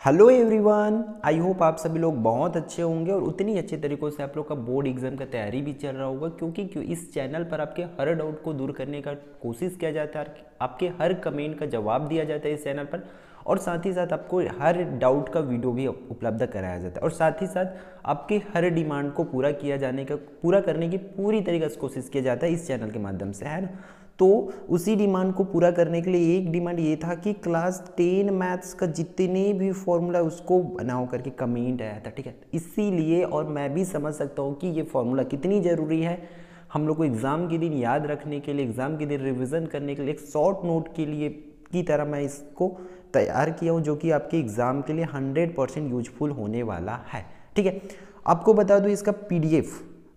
Hello everyone, I hope आप सभी लोग बहुत अच्छे होंगे और उतनी अच्छे तरीक़ों से आप लोग का बोर्ड एग्जाम का तैयारी भी चल रहा होगा क्योंकि इस चैनल पर आपके हर डाउट को दूर करने का कोशिश किया जाता है। आपके हर कमेंट का जवाब दिया जाता है इस चैनल पर और साथ ही साथ आपको हर डाउट का वीडियो भी उपलब्ध कराया जाता है और साथ ही साथ आपके हर डिमांड को पूरा करने की पूरी तरीके से कोशिश किया जाता है इस चैनल के माध्यम से, है ना। तो उसी डिमांड को पूरा करने के लिए एक डिमांड ये था कि क्लास 10 मैथ्स का जितने भी फॉर्मूला उसको बनाओ करके कमेंट आया था, ठीक है। इसीलिए और मैं भी समझ सकता हूँ कि ये फॉर्मूला कितनी ज़रूरी है हम लोग को एग्ज़ाम के दिन याद रखने के लिए, एग्ज़ाम के दिन रिविज़न करने के लिए, एक शॉर्ट नोट के लिए की तरह मैं इसको तैयार किया हूँ जो कि आपके एग्ज़ाम के लिए 100% यूजफुल होने वाला है, ठीक है। आपको बता दूँ इसका PDF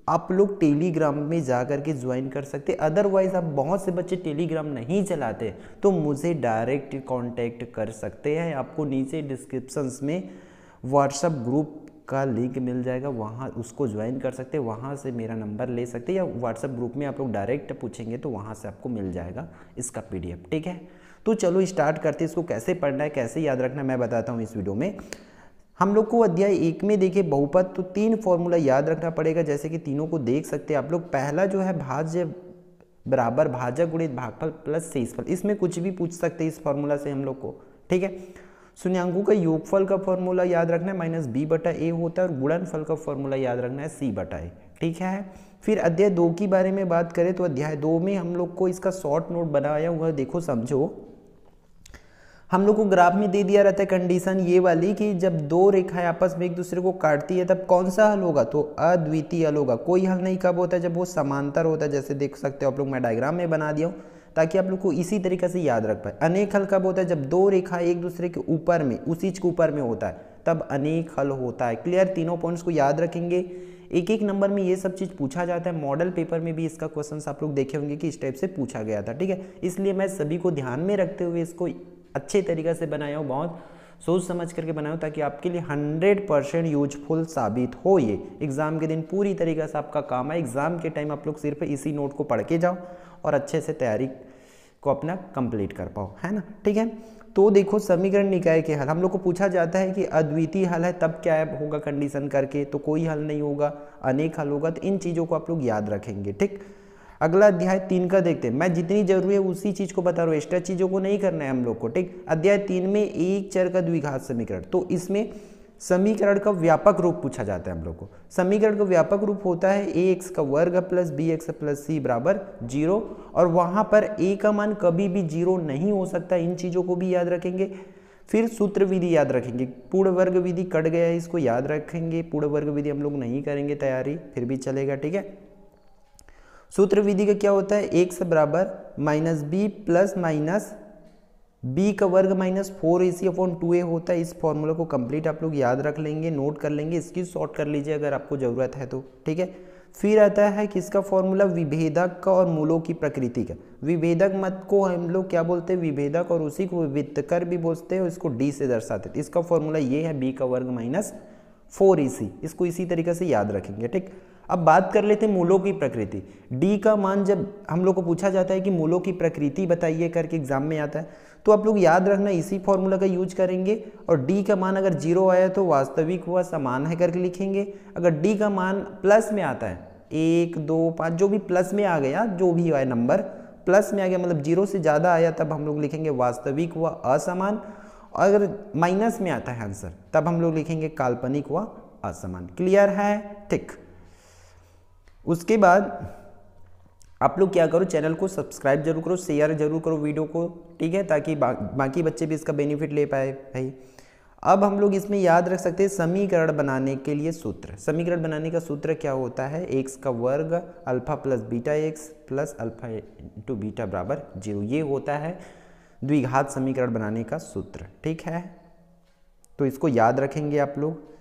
आप लोग टेलीग्राम में जा कर के ज्वाइन कर सकते। अदरवाइज आप बहुत से बच्चे टेलीग्राम नहीं चलाते तो मुझे डायरेक्ट कांटेक्ट कर सकते हैं। आपको नीचे डिस्क्रिप्शंस में व्हाट्सएप ग्रुप का लिंक मिल जाएगा, वहाँ उसको ज्वाइन कर सकते हैं, वहाँ से मेरा नंबर ले सकते हैं या व्हाट्सएप ग्रुप में आप लोग डायरेक्ट पूछेंगे तो वहाँ से आपको मिल जाएगा इसका PDF, ठीक है। तो चलो स्टार्ट करते हैं। इसको कैसे पढ़ना है, कैसे याद रखना है मैं बताता हूँ इस वीडियो में। हम लोग को अध्याय 1 में देखिए बहुपद, तो 3 फॉर्मूला याद रखना पड़ेगा, जैसे कि तीनों को देख सकते हैं आप लोग। पहला जो है भाज्य बराबर भाजक गुणित भागफल प्लस शेषफल, इसमें कुछ भी पूछ सकते हैं इस फॉर्मूला से हम लोग को, ठीक है। शून्यांकों का योगफल का फॉर्मूला याद रखना है -b/a होता है और गुणनफल का फॉर्मूला याद रखना है c/a, ठीक है। फिर अध्याय 2 के बारे में बात करें तो अध्याय 2 में हम लोग को इसका शॉर्ट नोट बनाया हुआ, देखो समझो। हम लोग को ग्राफ में दे दिया रहता है कंडीशन ये वाली कि जब दो रेखाएं आपस में एक दूसरे को काटती है तब कौन सा हल होगा, तो अद्वितीय हल होगा। कोई हल नहीं कब होता है, जब वो समांतर होता है। जैसे देख सकते हो आप लोग, मैं डायग्राम में बना दिया हूँ ताकि आप लोग को इसी तरीके से याद रख पाए। अनेक हल कब होता है, जब दो रेखाएं एक दूसरे के ऊपर में, उसी के ऊपर में होता है तब अनेक हल होता है। क्लियर, तीनों पॉइंट्स को याद रखेंगे। एक एक नंबर में ये सब चीज़ पूछा जाता है। मॉडल पेपर में भी इसका क्वेश्चन आप लोग देखे होंगे कि इस टाइप से पूछा गया था, ठीक है। इसलिए मैं सभी को ध्यान में रखते हुए इसको अच्छे तरीके से बनाया हूँ, बहुत सोच समझ करके बनाया हूँ ताकि आपके लिए 100% यूजफुल साबित हो। ये एग्ज़ाम के दिन पूरी तरीके से आपका काम है। एग्ज़ाम के टाइम आप लोग सिर्फ इसी नोट को पढ़ के जाओ और अच्छे से तैयारी को अपना कंप्लीट कर पाओ, है ना, ठीक है। तो देखो समीकरण निकाय के हल, हम लोग को पूछा जाता है कि अद्वितीय हल है तब क्या होगा कंडीशन करके, तो कोई हल नहीं होगा, अनेक हल होगा। तो इन चीज़ों को आप लोग याद रखेंगे, ठीक। अगला अध्याय 3 का देखते हैं। मैं जितनी जरूरी है उसी चीज को बता रहा हूँ, एक्स्ट्रा चीजों को नहीं करना है हम लोग को, ठीक। अध्याय 3 में एक चर का द्विघात समीकरण, तो इसमें समीकरण का व्यापक रूप पूछा जाता है हम लोग को। समीकरण का व्यापक रूप होता है ax का वर्ग प्लस bx प्लस c बराबर 0 और वहां पर a का मान कभी भी 0 नहीं हो सकता। इन चीजों को भी याद रखेंगे। फिर सूत्र विधि याद रखेंगे। पूर्ण वर्ग विधि कट गया है, इसको याद रखेंगे। पूर्ण वर्ग विधि हम लोग नहीं करेंगे तैयारी, फिर भी चलेगा, ठीक है। सूत्र विधि का क्या होता है, x बराबर -b प्लस माइनस b का वर्ग -4ac/2a होता है। इस फॉर्मूला को कंप्लीट आप लोग याद रख लेंगे, नोट कर लेंगे, इसकी शॉर्ट कर लीजिए अगर आपको जरूरत है तो, ठीक है। फिर आता है किसका फॉर्मूला, विभेदक का और मूलों की प्रकृति का। विभेदक मत को हम लोग क्या बोलते हैं, विभेदक, और उसी को विविधकर भी बोलते हैं, इसको d से दर्शाते हैं। इसका फॉर्मूला ये है b का वर्ग -4ac, इसको इसी तरीके से याद रखेंगे, ठीक। अब बात कर लेते हैं मूलों की प्रकृति। d का मान जब हम लोग को पूछा जाता है कि मूलों की प्रकृति बताइए करके एग्जाम में आता है तो आप लोग याद रखना इसी फॉर्मूला का यूज करेंगे। और d का मान अगर 0 आया तो वास्तविक हुआ, समान है करके लिखेंगे। अगर d का मान प्लस में आता है 1 2 5 जो भी प्लस में आ गया, जो भी आया नंबर प्लस में आ गया मतलब 0 से ज़्यादा आया तब हम लोग लिखेंगे वास्तविक हुआ असमान। अगर माइनस में आता है आंसर तब हम लोग लिखेंगे काल्पनिक हुआ असमान। क्लियर है, ठीक। उसके बाद आप लोग क्या करो, चैनल को सब्सक्राइब जरूर करो, शेयर जरूर करो वीडियो को, ठीक है, ताकि बाकी बच्चे भी इसका बेनिफिट ले पाए भाई। अब हम लोग इसमें याद रख सकते हैं समीकरण बनाने के लिए सूत्र। समीकरण बनाने का सूत्र क्या होता है, x का वर्ग alpha plus beta x plus alpha into beta बराबर 0, ये होता है द्विघात समीकरण बनाने का सूत्र, ठीक है। तो इसको याद रखेंगे आप लोग।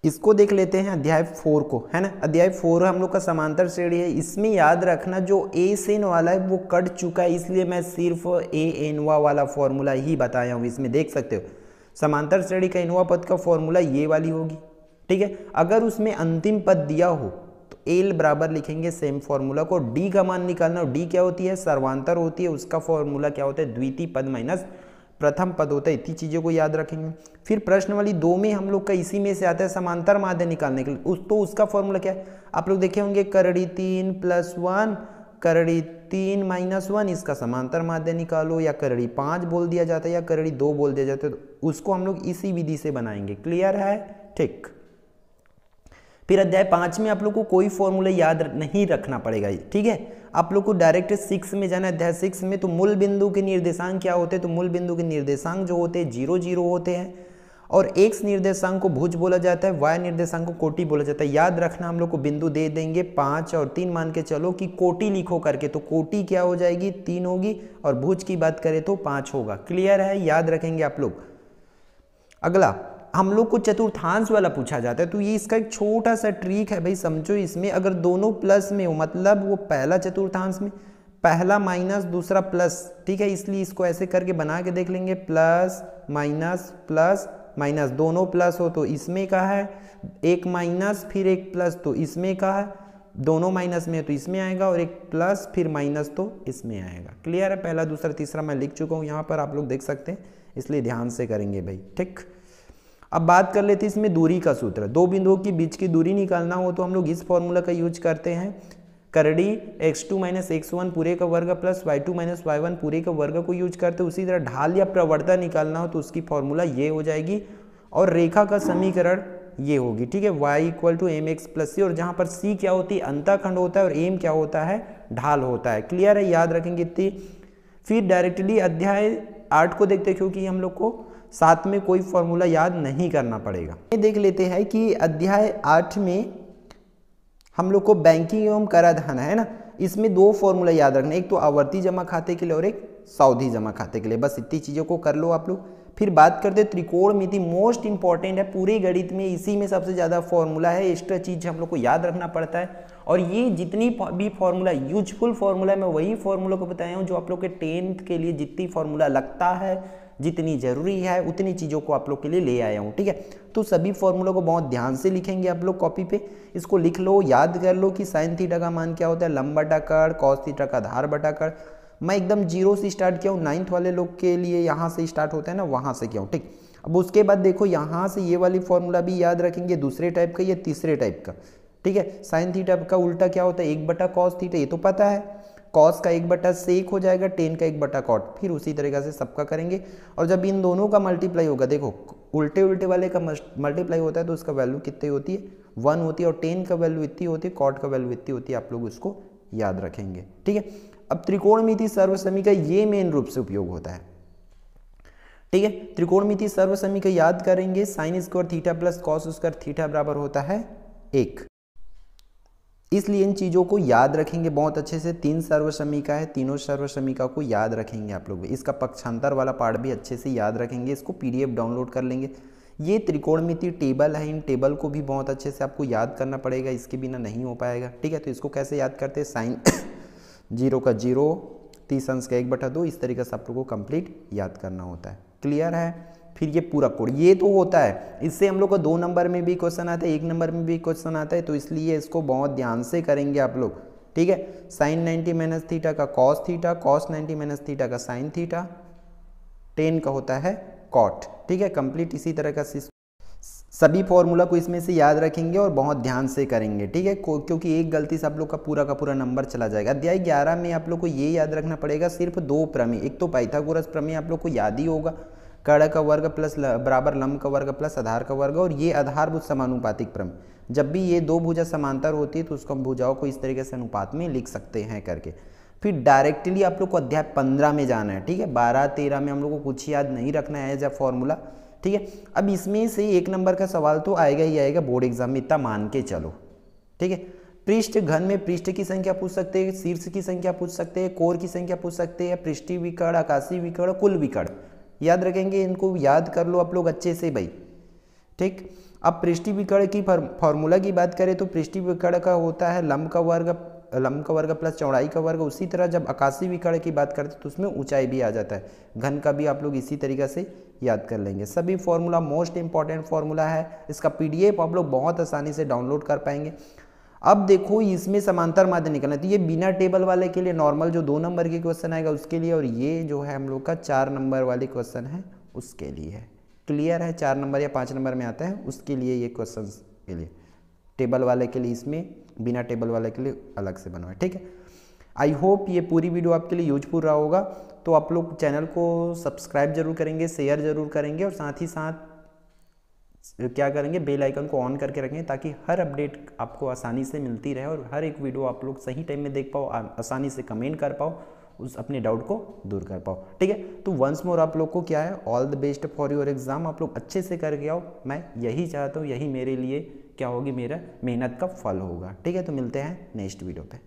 इसको देख लेते हैं अध्याय 4 को, है ना। अध्याय 4 हम लोग का समांतर श्रेणी है। इसमें याद रखना जो ए सेन वाला है वो कट चुका है, इसलिए मैं सिर्फ ए एनवा वाला फॉर्मूला ही बताया हूँ। इसमें देख सकते हो समांतर श्रेणी का एनवा पद का फॉर्मूला ये वाली होगी, ठीक है। अगर उसमें अंतिम पद दिया हो तो एल बराबर लिखेंगे सेम फॉर्मूला को। डी का मान निकालना, और डी क्या होती है, सर्वांतर होती है, उसका फॉर्मूला क्या होता है, द्वितीय पद माइनस प्रथम पद होता है, इतनी चीज़ों को याद रखेंगे। फिर प्रश्न वाली 2 में हम लोग का इसी में से आता है समांतर माध्य निकालने के लिए, तो उसका फॉर्मूला क्या है, आप लोग देखे होंगे, करड़ी 3 + 1 करड़ी 3 - 1, इसका समांतर माध्य निकालो, या करड़ी 5 बोल दिया जाता है या करड़ी 2 बोल दिया जाता है, तो उसको हम लोग इसी विधि से बनाएंगे। क्लियर है? ठीक। फिर अध्याय 5 में आप लोग को कोई फॉर्मूला याद नहीं रखना पड़ेगा, ठीक है, आप लोग को डायरेक्ट 6 में जाना है। अध्याय 6 में तो मूल बिंदु के निर्देशांक क्या होते हैं, तो मूल बिंदु के निर्देशांक जो होते हैं 0 0 होते हैं, और x निर्देशांक को भुज बोला जाता है, y निर्देशांक को कोटि बोला जाता है। याद रखना, हम लोग को बिंदु दे देंगे 5 और 3 मान के चलो कि कोटि लिखो करके, तो कोटि क्या हो जाएगी, 3 होगी, और भुज की बात करें तो 5 होगा। क्लियर है? याद रखेंगे आप लोग। अगला हम लोग को चतुर्थांश वाला पूछा जाता है, तो ये इसका एक छोटा सा ट्रिक है भाई, समझो। इसमें अगर दोनों प्लस में हो, मतलब वो पहला चतुर्थांश में पहला माइनस दूसरा प्लस, ठीक है, इसलिए इसको ऐसे करके बना के देख लेंगे, प्लस माइनस, दोनों प्लस हो तो इसमें का है, एक माइनस फिर एक प्लस तो इसमें का है, दोनों माइनस में है तो इसमें आएगा, और एक प्लस फिर माइनस तो इसमें आएगा। क्लियर है? पहला दूसरा तीसरा मैं लिख चुका हूँ यहाँ पर, आप लोग देख सकते हैं, इसलिए ध्यान से करेंगे भाई। ठीक, अब बात कर लेते हैं इसमें दूरी का सूत्र। दो बिंदुओं के बीच की दूरी निकालना हो तो हम लोग इस फॉर्मूला का यूज करते हैं, करड़ी x2 - x1 पूरे का वर्ग प्लस y2 - y1 पूरे का वर्ग को यूज करते हैं। उसी तरह ढाल या प्रवणता निकालना हो तो उसकी फॉर्मूला ये हो जाएगी, और रेखा का समीकरण ये होगी, ठीक है, y = mx + c, और जहाँ पर c क्या होती है, अंतःखंड होता है, और m क्या होता है, ढाल होता है। क्लियर है? याद रखेंगे इतनी। फिर डायरेक्टली अध्याय 8 को देखते हैं, क्योंकि हम लोग को साथ में कोई फॉर्मूला याद नहीं करना पड़ेगा। देख लेते हैं कि अध्याय 8 में हम लोग को बैंकिंग एवं कराधान है ना, इसमें दो फॉर्मूला याद रखना, एक तो आवर्ती जमा खाते के लिए और एक सावधि जमा खाते के लिए। बस इतनी चीज़ों को कर लो आप लोग। फिर बात करते हैं त्रिकोणमिति, मोस्ट इंपॉर्टेंट है पूरे गणित में, इसी में सबसे ज़्यादा फॉर्मूला है, एक्स्ट्रा चीज़ हम लोग को याद रखना पड़ता है। और ये जितनी भी फॉर्मूला यूजफुल फॉर्मूला है, मैं वही फॉर्मूला को बताया हूँ जो आप लोग के 10th के लिए जितनी फॉर्मूला लगता है, जितनी जरूरी है, उतनी चीज़ों को आप लोग के लिए ले आया हूँ, ठीक है। तो सभी फॉर्मूलों को बहुत ध्यान से लिखेंगे आप लोग कॉपी पे, इसको लिख लो, याद कर लो कि साइन थीटा का मान क्या होता है, लंब बटा कर्ण, कॉस थीटा का आधार बटा कर्ण। मैं एकदम 0 से स्टार्ट किया हूँ, 9th वाले लोग के लिए यहाँ से स्टार्ट होता है ना, वहाँ से किया हूँ, ठीक। अब उसके बाद देखो यहाँ से ये वाली फॉर्मूला भी याद रखेंगे, दूसरे टाइप का या तीसरे टाइप का, ठीक है। साइन थीटा का उल्टा क्या होता है, 1 बटा कॉस थीटा, ये तो पता है, कॉस का 1 बटा सेक हो जाएगा, टेन का 1 बटा कॉट, फिर उसी तरीके से सबका करेंगे। और जब इन दोनों का मल्टीप्लाई होगा, देखो उल्टे उल्टे वाले का मल्टीप्लाई होता है तो उसका वैल्यू कितनी होती है, 1 होती है, और टेन का वैल्यू इतनी होती है, कॉट का वैल्यू इतनी होती है, आप लोग उसको याद रखेंगे, ठीक है। अब त्रिकोणमिति सर्वसमी का ये मेन रूप से उपयोग होता है, ठीक है। त्रिकोणमिति सर्वसमी का याद करेंगे, sine square theta plus cos square theta बराबर होता है 1, इसलिए इन चीज़ों को याद रखेंगे बहुत अच्छे से। 3 सर्वसमीका है, तीनों सर्वसमीका को याद रखेंगे आप लोग। इसका पक्षांतर वाला पार्ट भी अच्छे से याद रखेंगे, इसको PDF डाउनलोड कर लेंगे। ये त्रिकोणमिति टेबल है, इन टेबल को भी बहुत अच्छे से आपको याद करना पड़ेगा, इसके बिना नहीं हो पाएगा, ठीक है। तो इसको कैसे याद करते हैं, साइन 0 का 0, 30 अंश का 1/2, इस तरीके से आप लोग को कंप्लीट याद करना होता है। क्लियर है? फिर ये पूरा कोड ये तो होता है, इससे हम लोग को 2 नंबर में भी क्वेश्चन आता है, 1 नंबर में भी क्वेश्चन आता है, तो इसलिए इसको बहुत ध्यान से करेंगे आप लोग, ठीक है। साइन 90 - थीटा का कॉस थीटा, कॉस 90 - थीटा का साइन थीटा, 10 का होता है कॉट, ठीक है। कंप्लीट इसी तरह का सभी फॉर्मूला को इसमें से याद रखेंगे और बहुत ध्यान से करेंगे, ठीक है, क्योंकि एक गलती से आप लोग का पूरा नंबर चला जाएगा। अध्याय 11 में आप लोग को ये याद रखना पड़ेगा, सिर्फ 2 प्रमेय, एक तो पाइथागोरस प्रमेय आप लोग को याद ही होगा, कर्ण का वर्ग प्लस बराबर लंब का वर्ग प्लस आधार का वर्ग, और ये आधारभूत समानुपातिक प्रमेय। जब भी ये दो भुजा समांतर होती है तो उसको हम भुजाओं को इस तरीके से अनुपात में लिख सकते हैं करके। फिर डायरेक्टली आप लोग को अध्याय 15 में जाना है, ठीक है। 12-13 में हम लोग को कुछ याद नहीं रखना है एज अ फॉर्मूला, ठीक है। अब इसमें से 1 नंबर का सवाल तो आएगा ही आएगा बोर्ड एग्जाम में, इतना मान के चलो, ठीक है। पृष्ठ घन में पृष्ठ की संख्या पूछ सकते हैं, शीर्ष की संख्या पूछ सकते हैं, कोर की संख्या पूछ सकते हैं, पृष्ठीय विकर्ण, आकाशीय विकर्ण, कुल विकर्ण याद रखेंगे, इनको याद कर लो आप लोग अच्छे से भाई, ठीक। अब पृष्ठीय विकर्ण की फॉर्मूला की बात करें तो पृष्ठीय विकर्ण का होता है लंब का वर्ग प्लस चौड़ाई का वर्ग। उसी तरह जब आकाशीय विकर्ण की बात करते हैं तो उसमें ऊंचाई भी आ जाता है, घन का भी आप लोग इसी तरीके से याद कर लेंगे। सभी फॉर्मूला मोस्ट इंपॉर्टेंट फॉर्मूला है, इसका PDF आप लोग बहुत आसानी से डाउनलोड कर पाएंगे। अब देखो इसमें समांतर माध्य निकलना, तो ये बिना टेबल वाले के लिए नॉर्मल जो 2 नंबर के क्वेश्चन आएगा उसके लिए, और ये जो है हम लोग का 4 नंबर वाले क्वेश्चन है उसके लिए है। क्लियर है? 4 नंबर या 5 नंबर में आता है उसके लिए ये क्वेश्चन के लिए, टेबल वाले के लिए इसमें, बिना टेबल वाले के लिए अलग से बनवा है। ठीक है, आई होप ये पूरी वीडियो आपके लिए यूजफुल रहा होगा। तो आप लोग चैनल को सब्सक्राइब जरूर करेंगे, शेयर जरूर करेंगे, और साथ ही साथ क्या करेंगे, बेल आइकन को ऑन करके रखें ताकि हर अपडेट आपको आसानी से मिलती रहे और हर एक वीडियो आप लोग सही टाइम में देख पाओ, आसानी से कमेंट कर पाओ, उस अपने डाउट को दूर कर पाओ। ठीक है, तो वंस मोर आप लोग को क्या है, all the best for your exam. आप लोग अच्छे से करके आओ, मैं यही चाहता हूँ, यही मेरे लिए क्या होगी, मेरा मेहनत का फल होगा। ठीक है, तो मिलते हैं नेक्स्ट वीडियो पे।